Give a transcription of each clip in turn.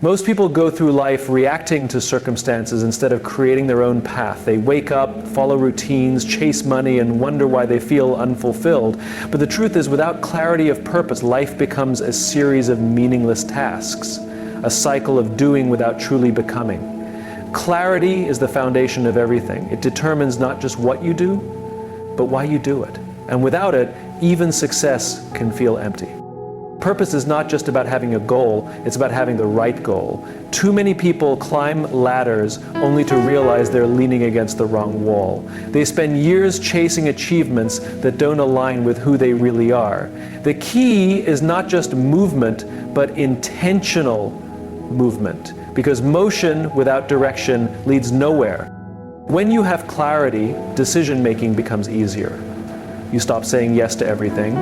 Most people go through life reacting to circumstances instead of creating their own path. They wake up, follow routines, chase money, and wonder why they feel unfulfilled. But the truth is, without clarity of purpose, life becomes a series of meaningless tasks, a cycle of doing without truly becoming. Clarity is the foundation of everything. It determines not just what you do, but why you do it. And without it, even success can feel empty. Purpose is not just about having a goal, it's about having the right goal. Too many people climb ladders only to realize they're leaning against the wrong wall. They spend years chasing achievements that don't align with who they really are. The key is not just movement, but intentional movement, because motion without direction leads nowhere. When you have clarity, decision-making becomes easier. You stop saying yes to everything.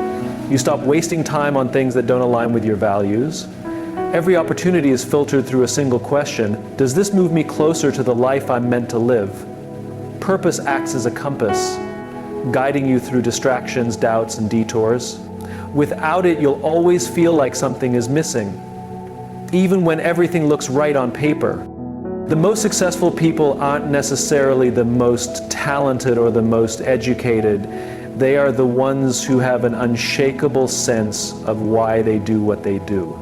You stop wasting time on things that don't align with your values. Every opportunity is filtered through a single question: does this move me closer to the life I'm meant to live? Purpose acts as a compass, guiding you through distractions, doubts, and detours. Without it, you'll always feel like something is missing, even when everything looks right on paper. The most successful people aren't necessarily the most talented or the most educated. They are the ones who have an unshakable sense of why they do what they do.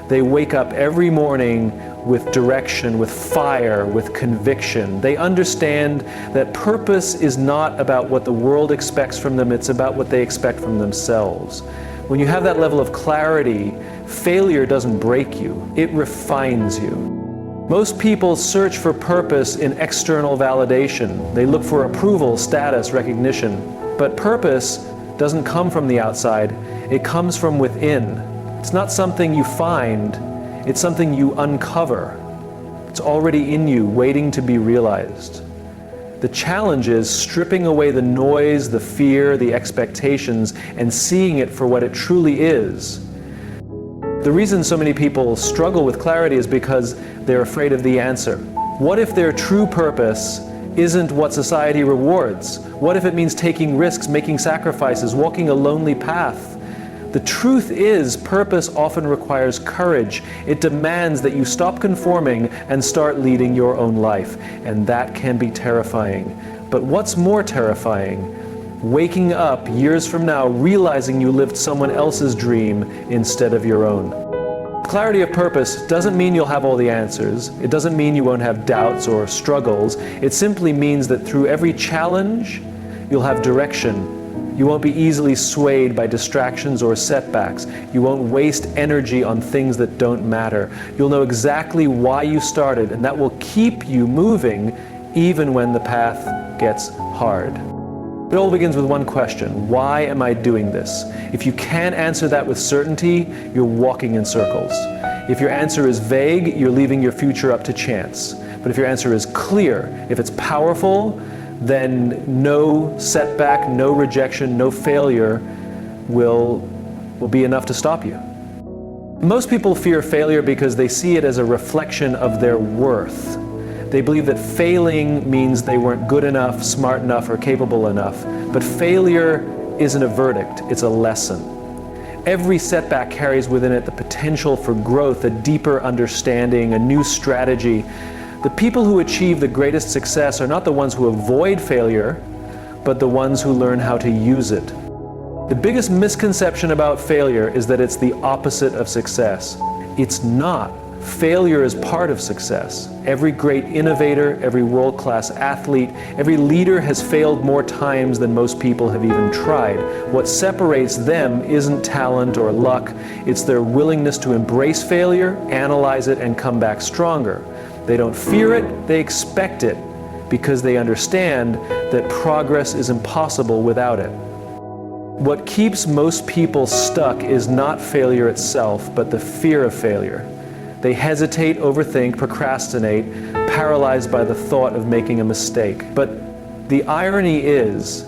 They wake up every morning with direction, with fire, with conviction. They understand that purpose is not about what the world expects from them, it's about what they expect from themselves. When you have that level of clarity, failure doesn't break you, it refines you. Most people search for purpose in external validation. They look for approval, status, recognition. But purpose doesn't come from the outside, it comes from within. It's not something you find, it's something you uncover. It's already in you, waiting to be realized. The challenge is stripping away the noise, the fear, the expectations, and seeing it for what it truly is. The reason so many people struggle with clarity is because they're afraid of the answer. What if their true purpose isn't what society rewards? What if it means taking risks, making sacrifices, walking a lonely path? The truth is, purpose often requires courage. It demands that you stop conforming and start leading your own life. And that can be terrifying. But what's more terrifying? Waking up years from now, realizing you lived someone else's dream instead of your own. Clarity of purpose doesn't mean you'll have all the answers. It doesn't mean you won't have doubts or struggles. It simply means that through every challenge, you'll have direction. You won't be easily swayed by distractions or setbacks. You won't waste energy on things that don't matter. You'll know exactly why you started, and that will keep you moving even when the path gets hard. It all begins with one question: why am I doing this? If you can't answer that with certainty, you're walking in circles. If your answer is vague, you're leaving your future up to chance. But if your answer is clear, if it's powerful, then no setback, no rejection, no failure will be enough to stop you. Most people fear failure because they see it as a reflection of their worth. They believe that failing means they weren't good enough, smart enough, or capable enough. But failure isn't a verdict, it's a lesson. Every setback carries within it the potential for growth, a deeper understanding, a new strategy. The people who achieve the greatest success are not the ones who avoid failure, but the ones who learn how to use it. The biggest misconception about failure is that it's the opposite of success. It's not. Failure is part of success. Every great innovator, every world-class athlete, every leader has failed more times than most people have even tried. What separates them isn't talent or luck, it's their willingness to embrace failure, analyze it, and come back stronger. They don't fear it, they expect it, because they understand that progress is impossible without it. What keeps most people stuck is not failure itself, but the fear of failure. They hesitate, overthink, procrastinate, paralyzed by the thought of making a mistake. But the irony is,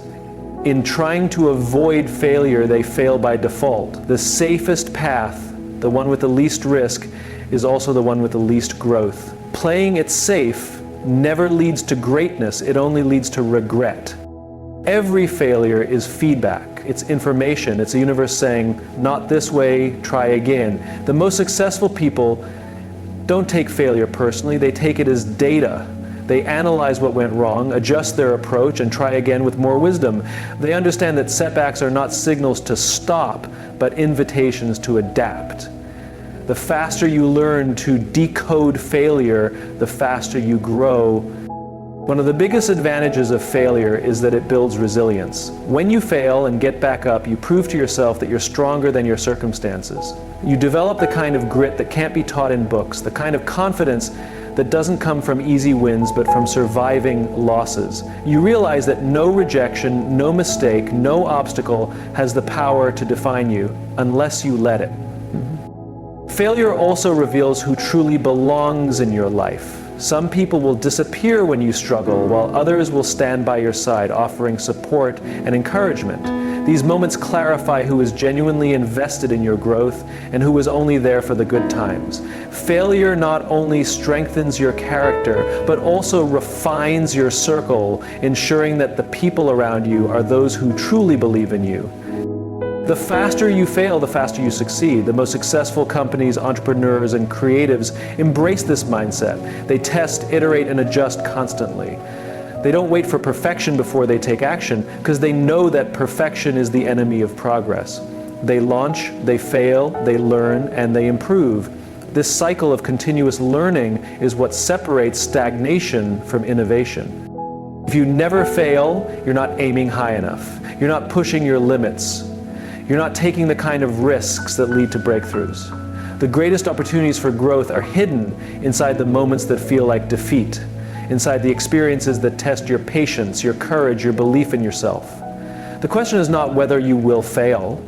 in trying to avoid failure, they fail by default. The safest path, the one with the least risk, is also the one with the least growth. Playing it safe never leads to greatness, it only leads to regret. Every failure is feedback, it's information, it's a universe saying, not this way, try again. The most successful people don't take failure personally, they take it as data. They analyze what went wrong, adjust their approach, and try again with more wisdom. They understand that setbacks are not signals to stop, but invitations to adapt. The faster you learn to decode failure, the faster you grow. One of the biggest advantages of failure is that it builds resilience. When you fail and get back up, you prove to yourself that you're stronger than your circumstances. You develop the kind of grit that can't be taught in books, the kind of confidence that doesn't come from easy wins, but from surviving losses. You realize that no rejection, no mistake, no obstacle has the power to define you unless you let it. Failure also reveals who truly belongs in your life. Some people will disappear when you struggle, while others will stand by your side, offering support and encouragement. These moments clarify who is genuinely invested in your growth and who is only there for the good times. Failure not only strengthens your character, but also refines your circle, ensuring that the people around you are those who truly believe in you. The faster you fail, the faster you succeed. The most successful companies, entrepreneurs, and creatives embrace this mindset. They test, iterate, and adjust constantly. They don't wait for perfection before they take action, because they know that perfection is the enemy of progress. They launch, they fail, they learn, and they improve. This cycle of continuous learning is what separates stagnation from innovation. If you never fail, you're not aiming high enough. You're not pushing your limits. You're not taking the kind of risks that lead to breakthroughs. The greatest opportunities for growth are hidden inside the moments that feel like defeat, inside the experiences that test your patience, your courage, your belief in yourself. The question is not whether you will fail.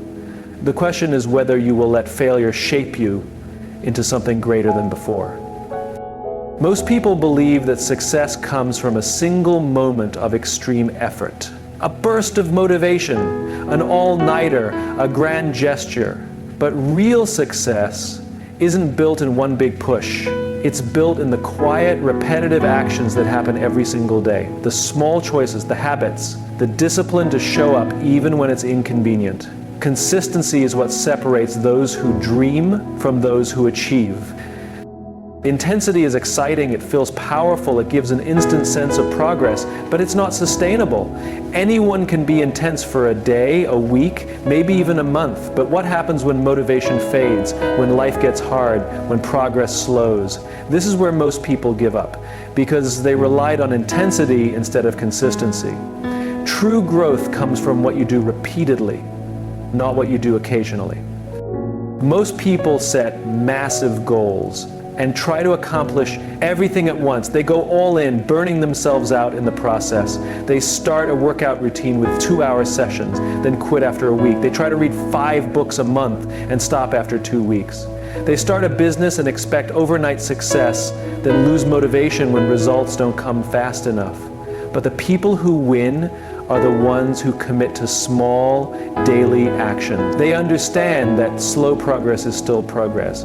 The question is whether you will let failure shape you into something greater than before. Most people believe that success comes from a single moment of extreme effort. A burst of motivation, an all-nighter, a grand gesture. But real success isn't built in one big push. It's built in the quiet, repetitive actions that happen every single day. The small choices, the habits, the discipline to show up even when it's inconvenient. Consistency is what separates those who dream from those who achieve. Intensity is exciting, it feels powerful, it gives an instant sense of progress, but it's not sustainable. Anyone can be intense for a day, a week, maybe even a month, but what happens when motivation fades, when life gets hard, when progress slows? This is where most people give up, because they relied on intensity instead of consistency. True growth comes from what you do repeatedly, not what you do occasionally. Most people set massive goals and try to accomplish everything at once. They go all in, burning themselves out in the process. They start a workout routine with 2-hour sessions, then quit after a week. They try to read 5 books a month and stop after 2 weeks. They start a business and expect overnight success, then lose motivation when results don't come fast enough. But the people who win are the ones who commit to small, daily action. They understand that slow progress is still progress.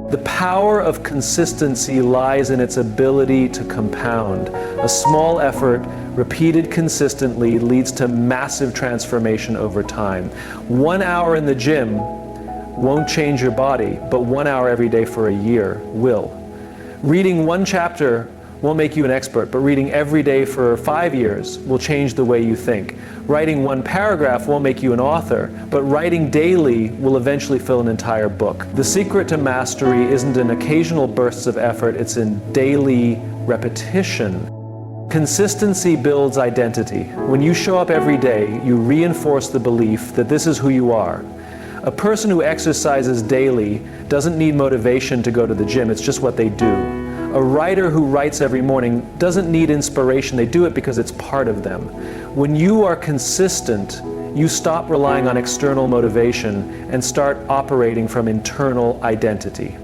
The power of consistency lies in its ability to compound. A small effort, repeated consistently, leads to massive transformation over time. 1 hour in the gym won't change your body, but 1 hour every day for a year will. Reading 1 chapter won't make you an expert, but reading every day for 5 years will change the way you think. Writing 1 paragraph won't make you an author, but writing daily will eventually fill an entire book. The secret to mastery isn't in occasional bursts of effort, it's in daily repetition. Consistency builds identity. When you show up every day, you reinforce the belief that this is who you are. A person who exercises daily doesn't need motivation to go to the gym, it's just what they do. A writer who writes every morning doesn't need inspiration, they do it because it's part of them. When you are consistent, you stop relying on external motivation and start operating from internal identity.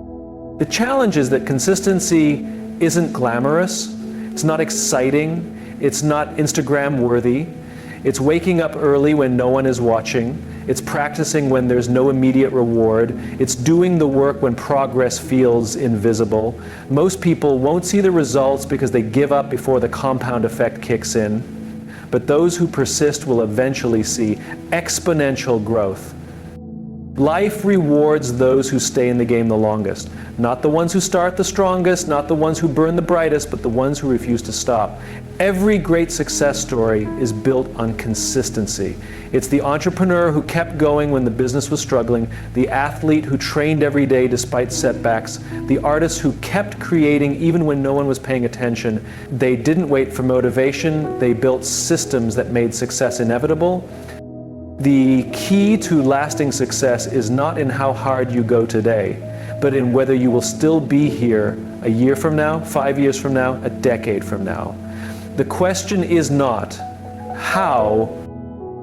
The challenge is that consistency isn't glamorous, it's not exciting, it's not Instagram worthy. It's waking up early when no one is watching. It's practicing when there's no immediate reward. It's doing the work when progress feels invisible. Most people won't see the results because they give up before the compound effect kicks in. But those who persist will eventually see exponential growth. Life rewards those who stay in the game the longest, Not the ones who start the strongest, not the ones who burn the brightest, but the ones who refuse to stop. Every great success story is built on consistency. It's the entrepreneur who kept going when the business was struggling, the athlete who trained every day despite setbacks, the artist who kept creating even when no one was paying attention. They didn't wait for motivation, they built systems that made success inevitable. The key to lasting success is not in how hard you go today, but in whether you will still be here a year from now, 5 years from now, a decade from now. The question is not how.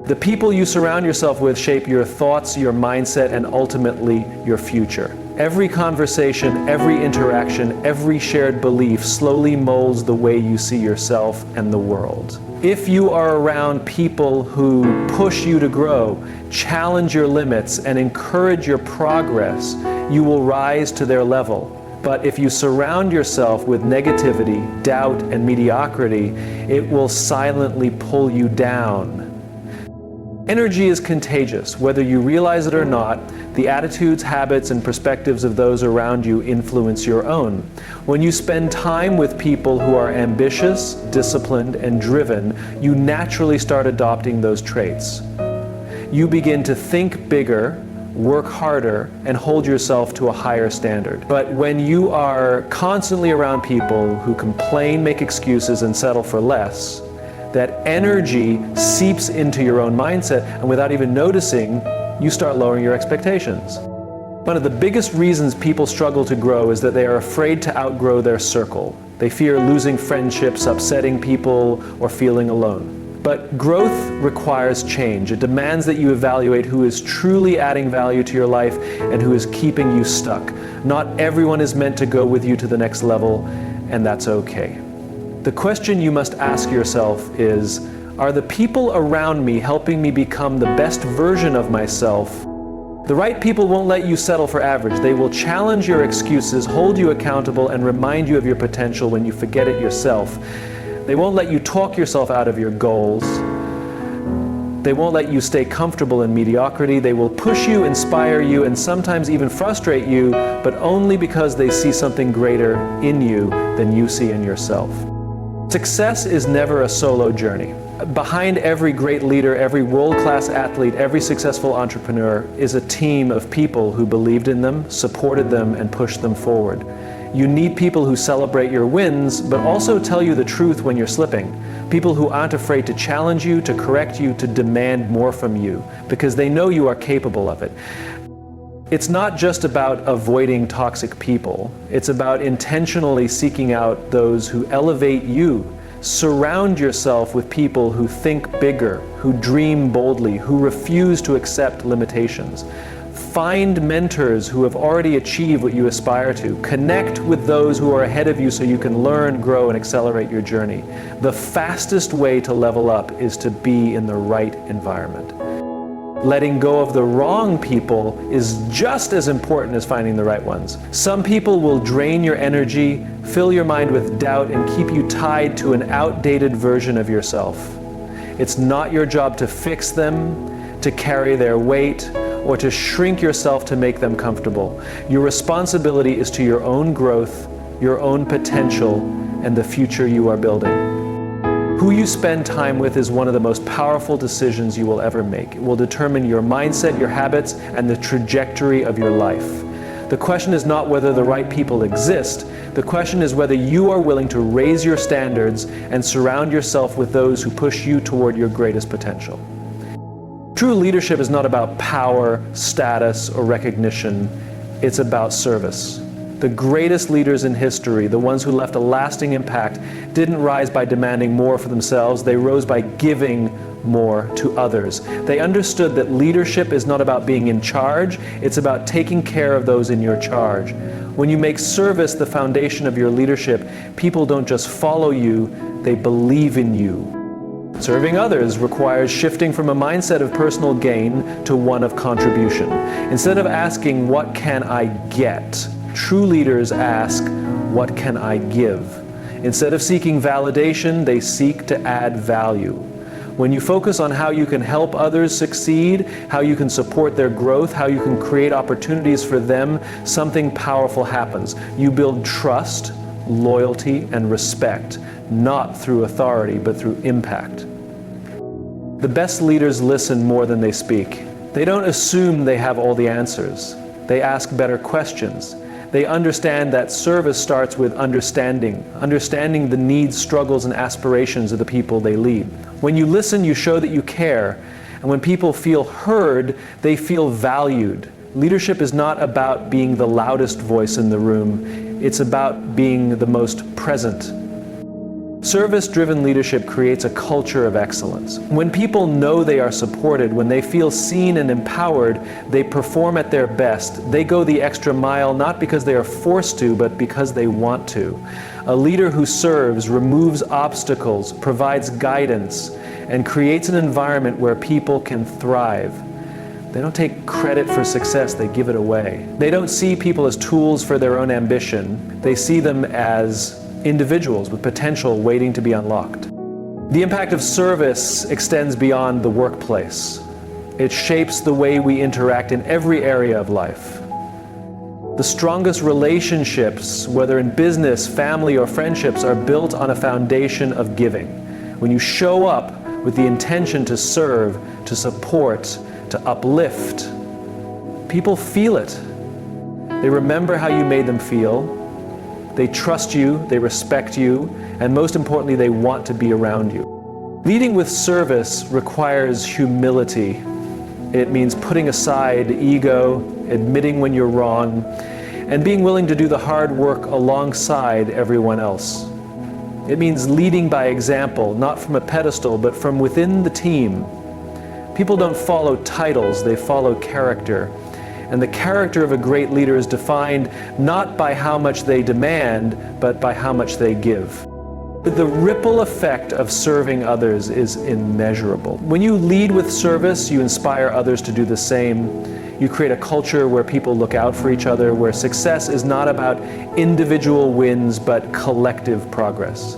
The people you surround yourself with shape your thoughts, your mindset, and ultimately your future. Every conversation, every interaction, every shared belief slowly molds the way you see yourself and the world. If you are around people who push you to grow, challenge your limits, and encourage your progress, you will rise to their level. But if you surround yourself with negativity, doubt, and mediocrity, it will silently pull you down. Energy is contagious. Whether you realize it or not, the attitudes, habits, and perspectives of those around you influence your own. When you spend time with people who are ambitious, disciplined, and driven, you naturally start adopting those traits. You begin to think bigger, work harder, and hold yourself to a higher standard. But when you are constantly around people who complain, make excuses, and settle for less, that energy seeps into your own mindset, and without even noticing, you start lowering your expectations. One of the biggest reasons people struggle to grow is that they are afraid to outgrow their circle. They fear losing friendships, upsetting people, or feeling alone. But growth requires change. It demands that you evaluate who is truly adding value to your life and who is keeping you stuck. Not everyone is meant to go with you to the next level, and that's okay. The question you must ask yourself is, are the people around me helping me become the best version of myself? The right people won't let you settle for average. They will challenge your excuses, hold you accountable, and remind you of your potential when you forget it yourself. They won't let you talk yourself out of your goals. They won't let you stay comfortable in mediocrity. They will push you, inspire you, and sometimes even frustrate you, but only because they see something greater in you than you see in yourself. Success is never a solo journey. Behind every great leader, every world-class athlete, every successful entrepreneur is a team of people who believed in them, supported them, and pushed them forward. You need people who celebrate your wins, but also tell you the truth when you're slipping. People who aren't afraid to challenge you, to correct you, to demand more from you, because they know you are capable of it. It's not just about avoiding toxic people. It's about intentionally seeking out those who elevate you. Surround yourself with people who think bigger, who dream boldly, who refuse to accept limitations. Find mentors who have already achieved what you aspire to. Connect with those who are ahead of you so you can learn, grow, and accelerate your journey. The fastest way to level up is to be in the right environment. Letting go of the wrong people is just as important as finding the right ones. Some people will drain your energy, fill your mind with doubt, and keep you tied to an outdated version of yourself. It's not your job to fix them, to carry their weight, or to shrink yourself to make them comfortable. Your responsibility is to your own growth, your own potential, and the future you are building. Who you spend time with is one of the most powerful decisions you will ever make. It will determine your mindset, your habits, and the trajectory of your life. The question is not whether the right people exist. The question is whether you are willing to raise your standards and surround yourself with those who push you toward your greatest potential. True leadership is not about power, status, or recognition. It's about service. The greatest leaders in history, the ones who left a lasting impact, didn't rise by demanding more for themselves. They rose by giving more to others. They understood that leadership is not about being in charge, it's about taking care of those in your charge. When you make service the foundation of your leadership, people don't just follow you, they believe in you. Serving others requires shifting from a mindset of personal gain to one of contribution. Instead of asking, "What can I get?" true leaders ask, "What can I give?" Instead of seeking validation, they seek to add value. When you focus on how you can help others succeed, how you can support their growth, how you can create opportunities for them, something powerful happens. You build trust, loyalty, and respect, not through authority, but through impact. The best leaders listen more than they speak. They don't assume they have all the answers. They ask better questions. They understand that service starts with understanding the needs, struggles, and aspirations of the people they lead. When you listen, you show that you care. And when people feel heard, they feel valued. Leadership is not about being the loudest voice in the room. It's about being the most present. Service-driven leadership creates a culture of excellence. When people know they are supported, when they feel seen and empowered, they perform at their best. They go the extra mile, not because they are forced to, but because they want to. A leader who serves, removes obstacles, provides guidance, and creates an environment where people can thrive. They don't take credit for success, they give it away. They don't see people as tools for their own ambition. They see them as individuals with potential waiting to be unlocked. The impact of service extends beyond the workplace. It shapes the way we interact in every area of life. The strongest relationships, whether in business, family, or friendships, are built on a foundation of giving. When you show up with the intention to serve, to support, to uplift, people feel it. They remember how you made them feel. They trust you, they respect you, and most importantly, they want to be around you. Leading with service requires humility. It means putting aside ego, admitting when you're wrong, and being willing to do the hard work alongside everyone else. It means leading by example, not from a pedestal, but from within the team. People don't follow titles, they follow character. And the character of a great leader is defined not by how much they demand, but by how much they give. The ripple effect of serving others is immeasurable. When you lead with service, you inspire others to do the same. You create a culture where people look out for each other, where success is not about individual wins, but collective progress.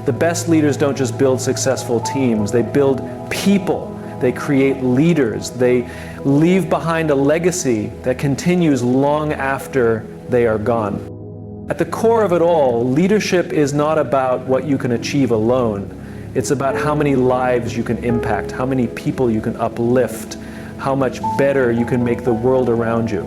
The best leaders don't just build successful teams, they build people. They create leaders. They leave behind a legacy that continues long after they are gone. At the core of it all, leadership is not about what you can achieve alone. It's about how many lives you can impact, how many people you can uplift, how much better you can make the world around you.